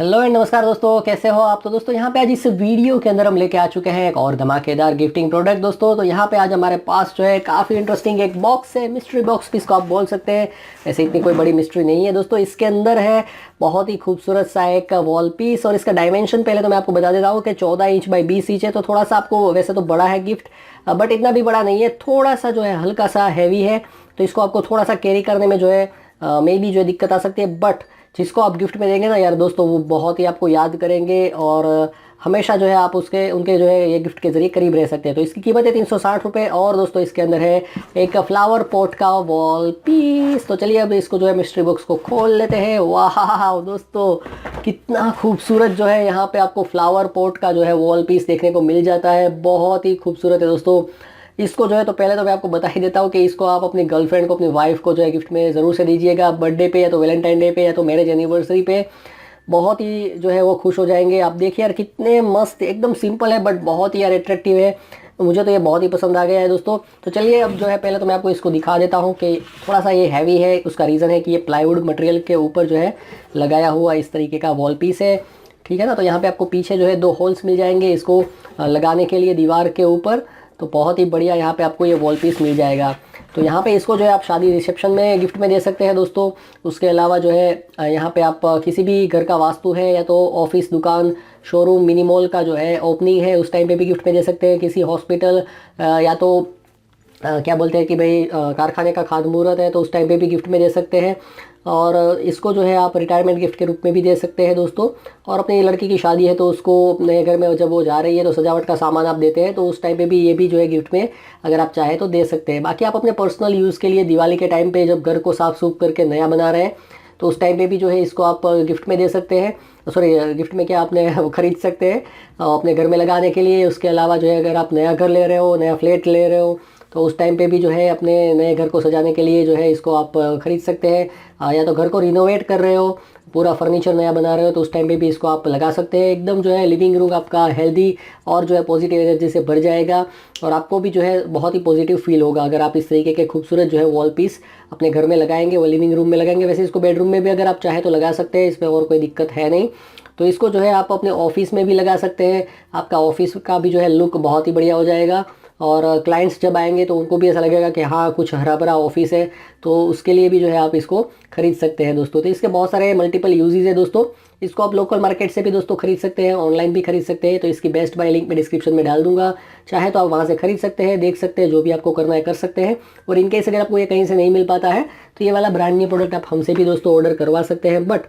Hello and नमस्कार दोस्तों, कैसे हो आप। तो दोस्तों यहाँ पे आज इस वीडियो के अंदर हम लेके आ चुके हैं एक और धमाकेदार गिफ्टिंग प्रोडक्ट दोस्तों। तो यहाँ पे आज हमारे पास जो है काफ़ी इंटरेस्टिंग एक बॉक्स है, मिस्ट्री बॉक्स इसको आप बोल सकते हैं। वैसे इतनी कोई बड़ी मिस्ट्री नहीं है दोस्तों। इसके अंदर है बहुत ही खूबसूरत सा एक वॉल पीस, और इसका डायमेंशन पहले तो मैं आपको बता देता हूँ कि 14 इंच बाई 20 इंच है। तो थोड़ा सा आपको वैसे तो बड़ा है गिफ्ट, बट इतना भी बड़ा नहीं है, थोड़ा सा जो है हल्का सा हैवी है। तो इसको आपको थोड़ा सा कैरी करने में जो है मे बी जो है दिक्कत आ सकती है, बट जिसको आप गिफ्ट में देंगे ना यार दोस्तों, वो बहुत ही आपको याद करेंगे और हमेशा जो है आप उसके उनके जो है ये गिफ्ट के जरिए करीब रह सकते हैं। तो इसकी कीमत है 360 रुपये। और दोस्तों इसके अंदर है एक फ्लावर पॉट का वॉल पीस। तो चलिए अब इसको जो है मिस्ट्री बॉक्स को खोल लेते हैं। वाह दोस्तों, कितना खूबसूरत जो है यहाँ पे आपको फ्लावर पॉट का जो है वॉल पीस देखने को मिल जाता है। बहुत ही खूबसूरत है दोस्तों। इसको जो है तो पहले तो मैं आपको बता ही देता हूँ कि इसको आप अपनी गर्लफ्रेंड को, अपनी वाइफ को जो है गिफ्ट में ज़रूर से दीजिएगा, बर्थडे पे या तो वैलेंटाइन डे पे या तो मैरिज एनिवर्सरी पे। बहुत ही जो है वो खुश हो जाएंगे। आप देखिए यार कितने मस्त, एकदम सिंपल है बट बहुत ही यार अट्रैक्टिव है। मुझे तो ये बहुत ही पसंद आ गया है दोस्तों। तो चलिए अब जो है पहले तो मैं आपको इसको दिखा देता हूँ कि थोड़ा सा ये हैवी है। उसका रीज़न है कि ये प्लाईवुड मटेरियल के ऊपर जो है लगाया हुआ इस तरीके का वॉल पीस है, ठीक है ना। तो यहाँ पे आपको पीछे जो है 2 होल्स मिल जाएंगे इसको लगाने के लिए दीवार के ऊपर। तो बहुत ही बढ़िया यहाँ पे आपको ये वॉल पीस मिल जाएगा। तो यहाँ पे इसको जो है आप शादी रिसेप्शन में गिफ्ट में दे सकते हैं दोस्तों। उसके अलावा जो है यहाँ पे आप किसी भी घर का वास्तु है या तो ऑफिस, दुकान, शोरूम, मिनी मॉल का जो है ओपनिंग है उस टाइम पे भी गिफ्ट में दे सकते हैं। किसी हॉस्पिटल या तो क्या बोलते हैं कि भाई कारखाने का खातमुहूर्त है तो उस टाइम पे भी गिफ्ट में दे सकते हैं। और इसको जो है आप रिटायरमेंट गिफ्ट के रूप में भी दे सकते हैं दोस्तों। और अपनी लड़की की शादी है तो उसको नए घर में जब वो जा रही है तो सजावट का सामान आप देते हैं, तो उस टाइम पे भी ये भी जो है गिफ्ट में अगर आप चाहें तो दे सकते हैं। बाकी आप अपने पर्सनल यूज़ के लिए दिवाली के टाइम पे जब घर को साफ सूफ करके नया बना रहे हैं तो उस टाइम पे भी जो है इसको आप गिफ्ट में दे सकते हैं। सॉरी, गिफ्ट में क्या, आपने वो खरीद सकते हैं अपने घर में लगाने के लिए। उसके अलावा जो है अगर आप नया घर ले रहे हो, नया फ्लैट ले रहे हो, तो उस टाइम पे भी जो है अपने नए घर को सजाने के लिए जो है इसको आप खरीद सकते हैं। या तो घर को रिनोवेट कर रहे हो, पूरा फर्नीचर नया बना रहे हो, तो उस टाइम पे भी इसको आप लगा सकते हैं। एकदम जो है लिविंग रूम आपका हेल्दी और जो है पॉजिटिव एनर्जी से भर जाएगा, और आपको भी जो है बहुत ही पॉजिटिव फील होगा अगर आप इस तरीके के खूबसूरत जो है वॉल पीस अपने घर में लगाएंगे, वो लिविंग रूम में लगाएंगे। वैसे इसको बेडरूम में भी अगर आप चाहें तो लगा सकते हैं, इसमें और कोई दिक्कत है नहीं। तो इसको जो है आप अपने ऑफिस में भी लगा सकते हैं। आपका ऑफिस का भी जो है लुक बहुत ही बढ़िया हो जाएगा, और क्लाइंट्स जब आएंगे तो उनको भी ऐसा लगेगा कि हाँ कुछ हरा भरा ऑफिस है। तो उसके लिए भी जो है आप इसको खरीद सकते हैं दोस्तों। तो इसके बहुत सारे मल्टीपल यूजेस है दोस्तों। इसको आप लोकल मार्केट से भी दोस्तों खरीद सकते हैं, ऑनलाइन भी खरीद सकते हैं। तो इसकी बेस्ट बाय लिंक मैं डिस्क्रिप्शन में डाल दूंगा, चाहे तो आप वहाँ से खरीद सकते हैं, देख सकते हैं, जो भी आपको करना है कर सकते हैं। और इनकेस अगर आपको ये कहीं से नहीं मिल पाता है तो ये वाला ब्रांड न्यू प्रोडक्ट आप हमसे भी दोस्तों ऑर्डर करवा सकते हैं, बट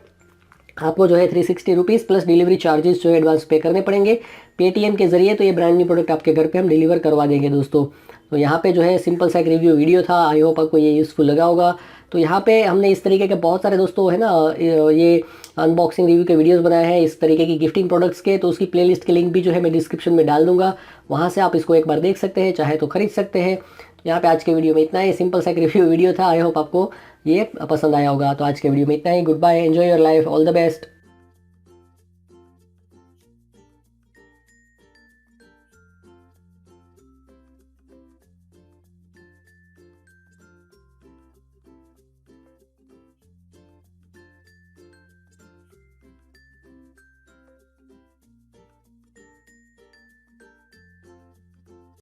आपको जो है 360 रुपीज़ प्लस डिलीवरी चार्जेस जो है एडवांस पे करने पड़ेंगे पेटीएम के जरिए। तो ये ब्रांड न्यू प्रोडक्ट आपके घर पे हम डिलीवर करवा देंगे दोस्तों। तो यहाँ पे जो है सिंपल सा एक रिव्यू वीडियो था, आई होप आपको ये यूज़फुल लगा होगा। तो यहाँ पे हमने इस तरीके के बहुत सारे दोस्तों है ना ये अनबॉक्सिंग रिव्यू के वीडियोस बनाए हैं इस तरीके की गिफ्टिंग प्रोडक्ट्स के। तो उसकी प्लेलिस्ट के लिंक भी जो है मैं डिस्क्रिप्शन में डाल दूंगा, वहाँ से आप इसको एक बार देख सकते हैं, चाहे तो खरीद सकते हैं। तो यहाँ पे आज के वीडियो में इतना ही, सिंपल सा एक रिव्यू वीडियो था। आई होप आपको ये पसंद आया होगा। तो आज के वीडियो में इतना ही। Goodbye, enjoy your life, all the best.